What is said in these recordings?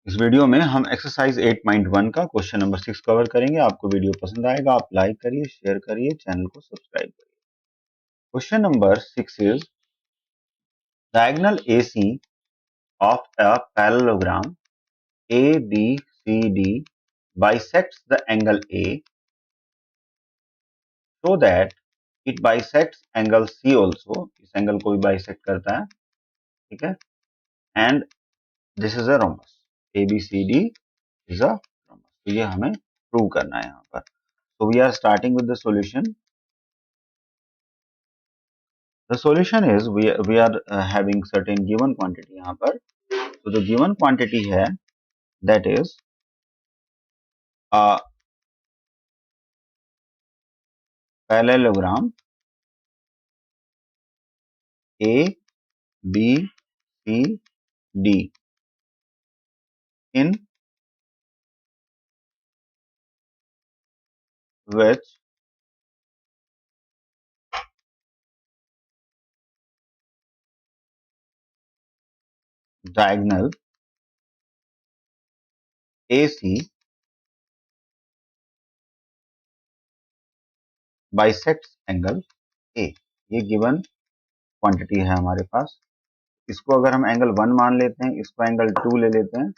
इस वीडियो में हम एक्सरसाइज 8.1 का क्वेश्चन नंबर 6 कवर करेंगे। आपको वीडियो पसंद आएगा, आप लाइक करिए, शेयर करिए, चैनल को सब्सक्राइब करिए। Question number 6 is diagonal AC of a parallelogram ABCD bisects the angle A so that it bisects angle C also। इस एंगल को भी बाइसेक्ट करता है, ठीक है। And this is a rhombus, ABCD is a rhombus. तो ये हमें प्रूव करना है यहाँ पर। So we are starting with the solution. The solution is we are having certain given quantity यहाँ पर। So the given quantity है that is a parallelogram A B C D in which diagonal AC bisects angle A। ये given quantity है हमारे पास। इसको अगर हम angle 1 मान लेते हैं, इसको एंगल 2 ले लेते हैं,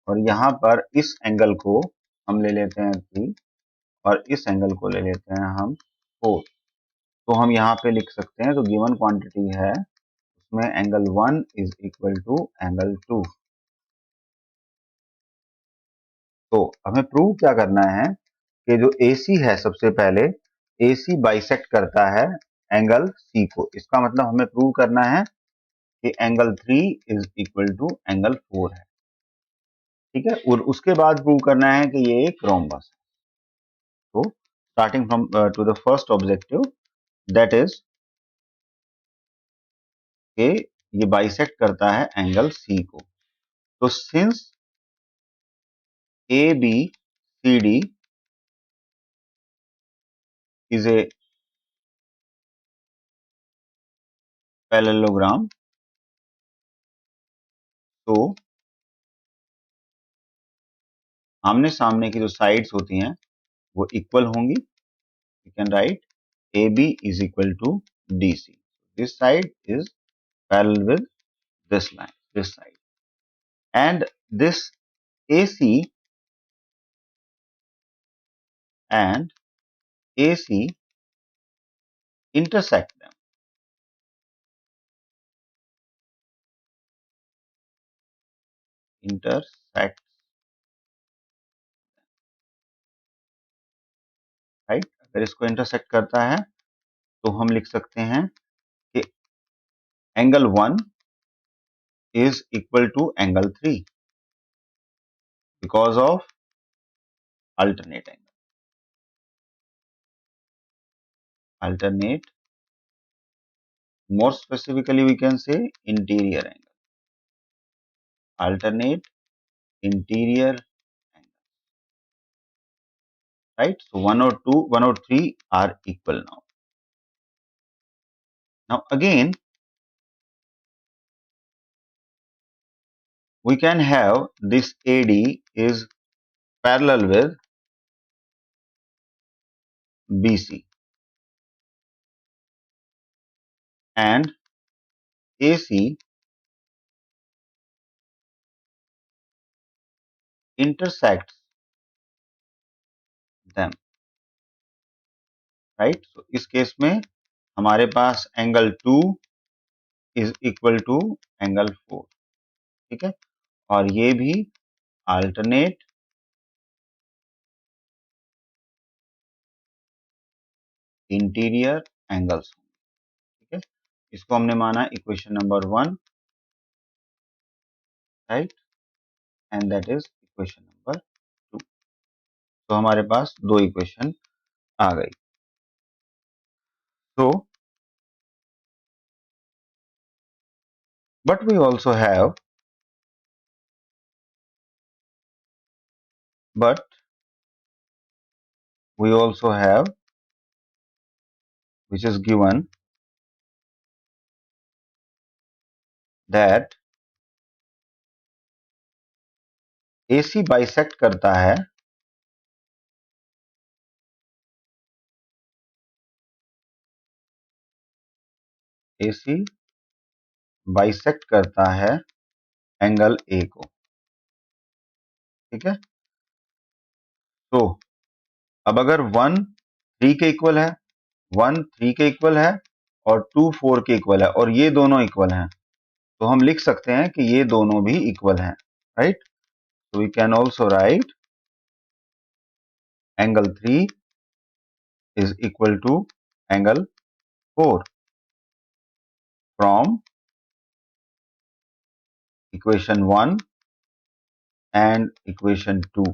और यहाँ पर इस एंगल को हम ले लेते हैं 3 और इस एंगल को ले लेते हैं हम 4। तो हम यहाँ पे लिख सकते हैं, तो गिवन क्वांटिटी है उसमें angle 1 is equal to angle 2। तो हमें प्रूव क्या करना है कि जो AC है, सबसे पहले AC बाइसेक्ट करता है एंगल C को। इसका मतलब हमें प्रूव करना है कि angle 3 is equal to angle 4 है, ठीक है। और उसके बाद प्रूव करना है कि ये एक रोम्बस है। तो starting from to the first objective that is कि ये बाइसेक्ट करता है एंगल C को। तो since ABCD is a parallelogram, तो आमने सामने की जो साइड्स होती हैं वो इक्वल होंगी। You can write AB is equal to DC. This side is parallel with this line, this side, and this AC and AC intersect them. Intersect, right? अगर इसको इंटरसेक्ट करता है तो हम लिख सकते हैं कि angle 1 is equal to angle 3 because of alternate angle. Alternate, more specifically we can say interior angle. Alternate interior angle, right? So 1 or 2, 1 or 3 are equal now. Now again, we can have this AD is parallel with BC and AC intersects them, right? So इस case में हमारे पास angle 2 is equal to angle 4, ठीक है। और ये भी alternate interior angles, ठीक है। इसको हमने माना equation number 1, right, and that is equation number 2। तो हमारे पास दो इक्वेशन आ गई। तो but we also have but we also have which is given that AC bisect करता है AC बाइसेक्ट करता है एंगल A को, ठीक है। तो अब अगर 1 3 के इक्वल है, 1 3 के इक्वल है और 2 4 के इक्वल है और ये दोनों इक्वल हैं, तो हम लिख सकते हैं कि ये दोनों भी इक्वल हैं, right. So we can also write angle 3 is equal to angle 4 from equation 1 and equation 2,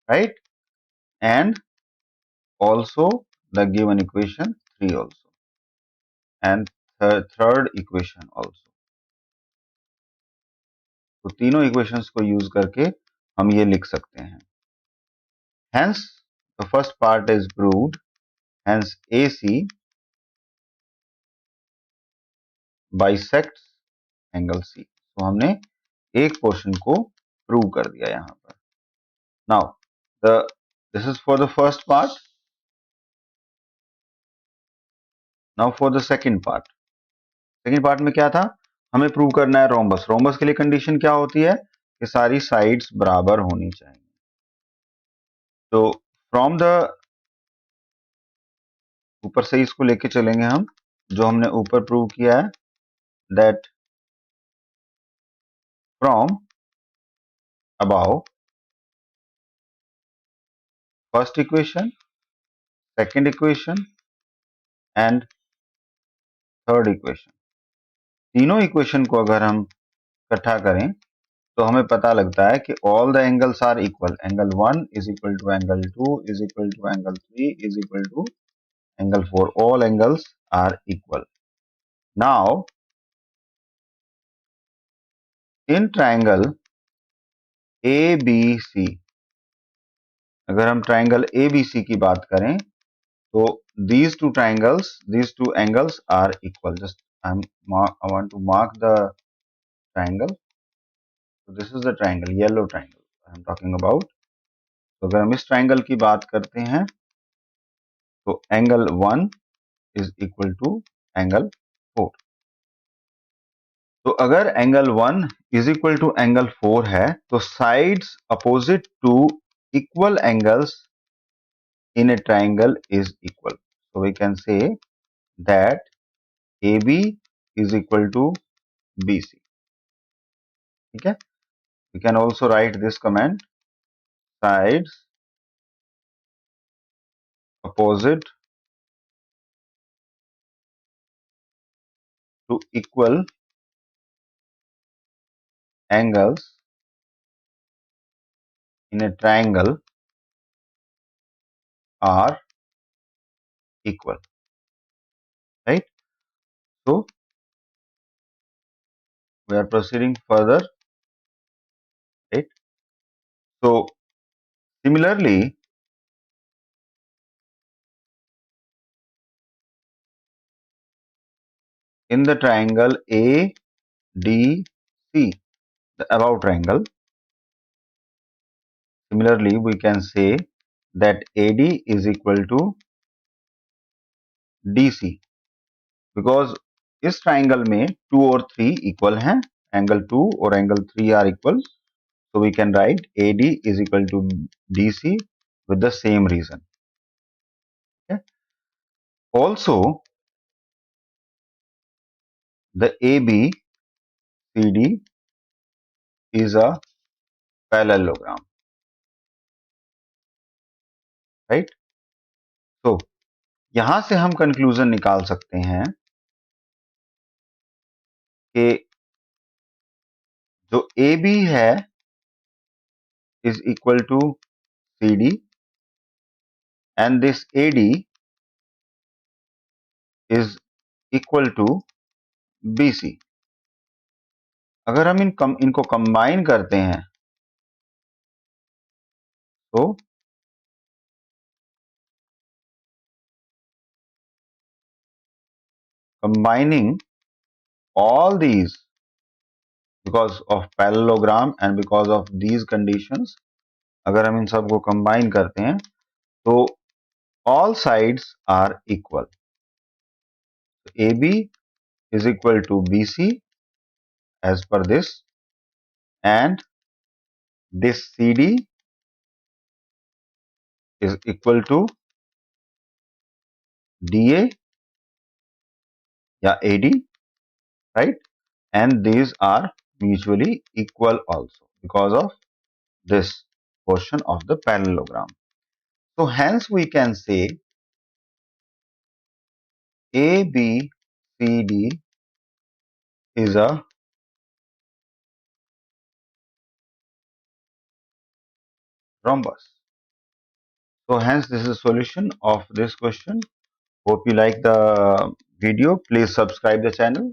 right? And also the given equation 3 also, and third equation also. तो तीनों equations को use करके हम ये लिख सकते हैं. Hence the first part is proved. Hence AC bisects angle C. तो हमने एक पोर्शन को प्रूव कर दिया यहां पर. Now this is for the first part. Now for the second part. Second part में क्या था, हमें प्रूव करना है रोम्बस. रोम्बस के लिए कंडीशन क्या होती है कि सारी साइड्स बराबर होनी चाहिए. तो फ्रॉम द ऊपर से इसको लेके चलेंगे हम, जो हमने ऊपर प्रूव किया है, that from about first equation, second equation and third equation, तीनों इक्वेशन को अगर हम इकट्ठा करें तो हमें पता लगता है कि all the angles are equal. Angle 1 is equal to angle 2 is equal to angle 3 is equal to angle 4. All angles are equal. Now in triangle ABC, अगर हम ट्राइंगल ABC की बात करें तो these two triangles, these two angles are equal. Just I want to mark the triangle. So this is the triangle, yellow triangle I'm talking about. तो अगर हम इस ट्राइंगल की बात करते हैं तो angle 1 is equal to angle 4. तो अगर angle 1 is equal to angle 4 है तो sides opposite to equal angles in a triangle is equal. So we can say that AB is equal to BC. ठीक है. We can also write this comment: sides opposite to equal angles in a triangle are equal, right? So we are proceeding further, right? So similarly, in the triangle ADC, the above triangle, similarly we can say that AD is equal to DC, because इस triangle में 2 और 3 equal हैं, angle 2 और angle 3 are equal. So we can write AD is equal to DC with the same reason. Okay. Also, the ABCD is a parallelogram, right? So यहां से हम conclusion निकाल सकते हैं कि जो AB है is equal to CD and this AD is equal to BC. अगर हम इनको कंबाइन करते हैं तो combining all these because of parallelogram and because of these conditions, अगर हम इन सबको combine करते हैं तो all sides are equal. AB is equal to BC as per this, and this CD is equal to DA या AD, right? And these are mutually equal also because of this portion of the parallelogram. So hence we can say ABCD is a rhombus. So hence this is a solution of this question. Hope you like the video. Please subscribe the channel.